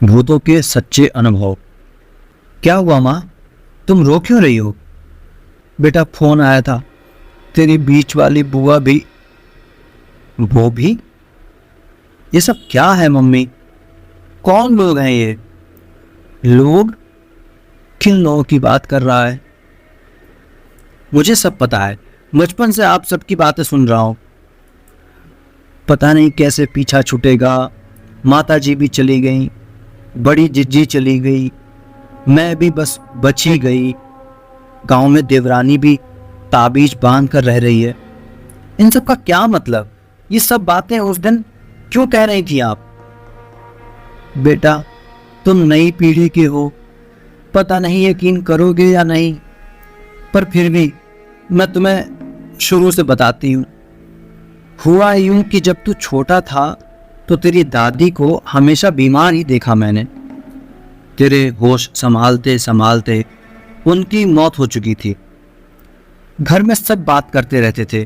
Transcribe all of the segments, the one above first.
भूतों के सच्चे अनुभव। क्या हुआ माँ, तुम रो क्यों रही हो? बेटा फोन आया था, तेरी बीच वाली बुआ भी। वो भी? ये सब क्या है मम्मी? कौन लोग हैं ये लोग? किन लोगों की बात कर रहा है? मुझे सब पता है, बचपन से आप सबकी बातें सुन रहा हूं। पता नहीं कैसे पीछा छूटेगा। माता जी भी चली गई, बड़ी जिज्जी चली गई, मैं भी बस बची गई। गांव में देवरानी भी ताबीज बांध कर रह रही है। इन सब का क्या मतलब? ये सब बातें उस दिन क्यों कह रही थी आप? बेटा तुम नई पीढ़ी के हो, पता नहीं यकीन करोगे या नहीं, पर फिर भी मैं तुम्हें शुरू से बताती हूँ। हुआ यूं कि जब तू छोटा था तो तेरी दादी को हमेशा बीमार ही देखा मैंने। तेरे होश संभालते संभालते उनकी मौत हो चुकी थी। घर में सब बात करते रहते थे,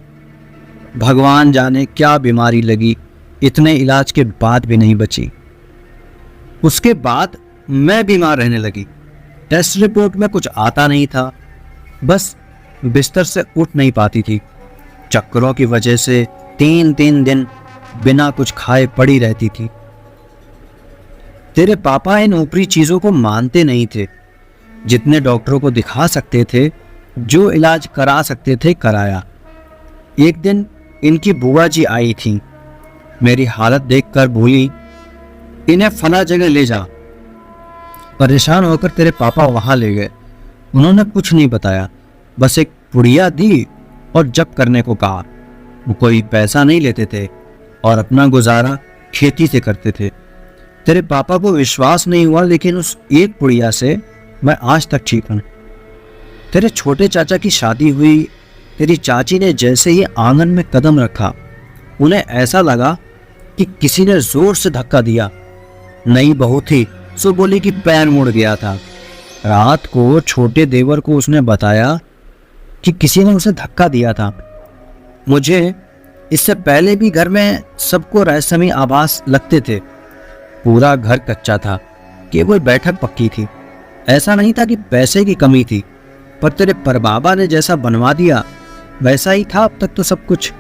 भगवान जाने क्या बीमारी लगी, इतने इलाज के बाद भी नहीं बची। उसके बाद मैं बीमार रहने लगी। टेस्ट रिपोर्ट में कुछ आता नहीं था, बस बिस्तर से उठ नहीं पाती थी। चक्करों की वजह से 3 दिन बिना कुछ खाए पड़ी रहती थी। तेरे पापा इन ऊपरी चीजों को मानते नहीं थे। जितने डॉक्टरों को दिखा सकते थे, जो इलाज करा सकते थे, कराया। एक दिन इनकी बुआ जी आई थी। मेरी हालत देखकर बोली, इन्हें फला जगह ले जा। परेशान होकर तेरे पापा वहां ले गए। उन्होंने कुछ नहीं बताया, बस एक पुड़िया दी और जप करने को कहा। वो कोई पैसा नहीं लेते थे और अपना गुजारा खेती से करते थे। तेरे पापा को विश्वास नहीं हुआ, लेकिन उस एक पुड़िया से मैं आज तक ठीक हूं। तेरे छोटे चाचा की शादी हुई। तेरी चाची ने जैसे ही आंगन में कदम रखा, उन्हें ऐसा लगा कि किसी ने जोर से धक्का दिया। नई बहू थी, सो बोली कि पैर मुड़ गया था। रात को छोटे देवर को उसने बताया कि किसी ने उसे धक्का दिया था। मुझे इससे पहले भी घर में सबको रहस्यमयी आभास लगते थे। पूरा घर कच्चा था, केवल बैठक पक्की थी। ऐसा नहीं था कि पैसे की कमी थी, पर तेरे परबाबा ने जैसा बनवा दिया वैसा ही था अब तक तो सब कुछ,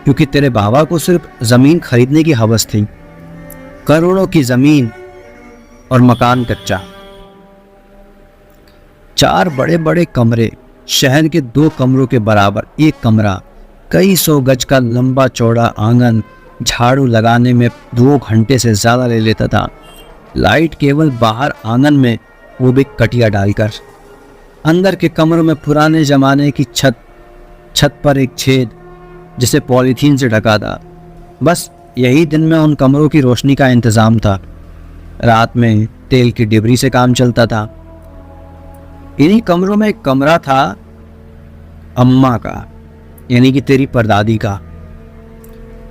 क्योंकि तेरे बाबा को सिर्फ जमीन खरीदने की हवस थी। करोड़ों की जमीन और मकान कच्चा। 4 बड़े बड़े कमरे, शहर के 2 कमरों के बराबर एक कमरा, कई 100 गज का लंबा चौड़ा आंगन। झाड़ू लगाने में 2 घंटे से ज्यादा ले लेता था। लाइट केवल बाहर आंगन में, वो भी कटिया डालकर। अंदर के कमरों में पुराने जमाने की छत पर एक छेद जिसे पॉलीथीन से ढका था। बस यही दिन में उन कमरों की रोशनी का इंतजाम था। रात में तेल की डिबरी से काम चलता था। इन्हीं कमरों में एक कमरा था अम्मा का, यानी कि तेरी परदादी का।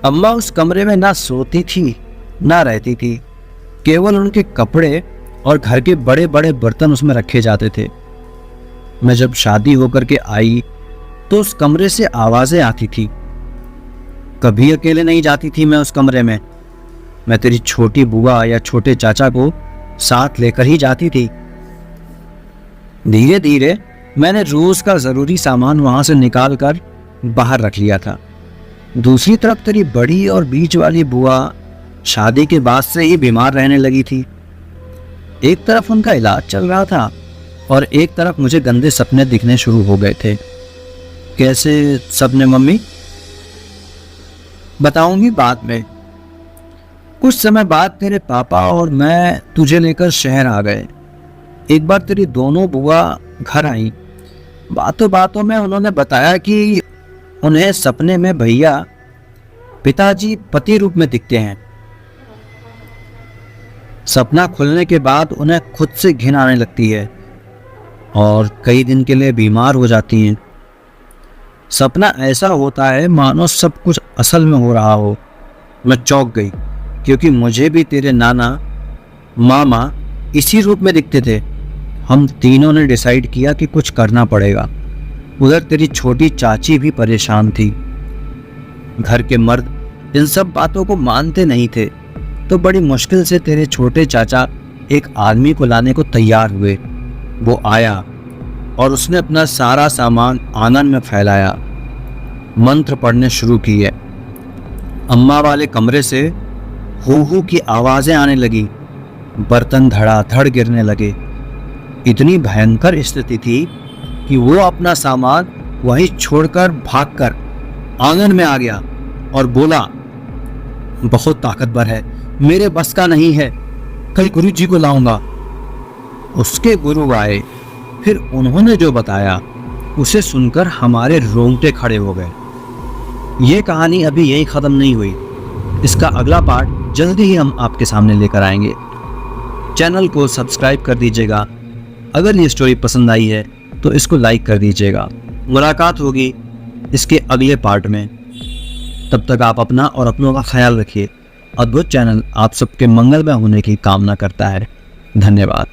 अम्मा उस कमरे में ना सोती थी ना रहती थी, केवल उनके कपड़े और घर के बड़े बड़े बर्तन उसमें रखे जाते थे। मैं जब शादी होकर के आई तो उस कमरे से आवाजें आती थी। कभी अकेले नहीं जाती थी मैं उस कमरे में। मैं तेरी छोटी बुआ या छोटे चाचा को साथ लेकर ही जाती थी। धीरे धीरे मैंने रोज का जरूरी सामान वहां से निकाल कर बाहर रख लिया था। दूसरी तरफ तेरी बड़ी और बीच वाली बुआ शादी के बाद से ही बीमार रहने लगी थी। एक तरफ उनका इलाज चल रहा था और एक तरफ मुझे गंदे सपने दिखने शुरू हो गए थे। कैसे सपने मम्मी? बताऊंगी बाद में। कुछ समय बाद तेरे पापा और मैं तुझे लेकर शहर आ गए। एक बार तेरी दोनों बुआ घर आई। बातों बातों में उन्होंने बताया कि उन्हें सपने में भैया पिताजी पति रूप में दिखते हैं। सपना खुलने के बाद उन्हें खुद से घिन आने लगती है और कई दिन के लिए बीमार हो जाती हैं। सपना ऐसा होता है मानो सब कुछ असल में हो रहा हो। मैं चौंक गई, क्योंकि मुझे भी तेरे नाना मामा इसी रूप में दिखते थे। हम तीनों ने डिसाइड किया कि कुछ करना पड़ेगा। उधर तेरी छोटी चाची भी परेशान थी। घर के मर्द इन सब बातों को मानते नहीं थे, तो बड़ी मुश्किल से तेरे छोटे चाचा एक आदमी को लाने को तैयार हुए। वो आया और उसने अपना सारा सामान आंगन में फैलाया, मंत्र पढ़ने शुरू किए। अम्मा वाले कमरे से हू हू की आवाज़ें आने लगी, बर्तन धड़ाधड़ गिरने लगे। इतनी भयंकर स्थिति थी कि वो अपना सामान वहीं छोड़कर भागकर आंगन में आ गया और बोला, बहुत ताकतवर है, मेरे बस का नहीं है, कल गुरु जी को लाऊंगा। उसके गुरु आए, फिर उन्होंने जो बताया उसे सुनकर हमारे रोंगटे खड़े हो गए। ये कहानी अभी यही ख़त्म नहीं हुई, इसका अगला पार्ट जल्दी ही हम आपके सामने लेकर आएंगे। चैनल को सब्सक्राइब कर दीजिएगा। अगर ये स्टोरी पसंद आई है तो इसको लाइक कर दीजिएगा। मुलाकात होगी इसके अगले पार्ट में। तब तक आप अपना और अपनों का ख्याल रखिए। अद्भुत चैनल आप सबके मंगलमय होने की कामना करता है। धन्यवाद।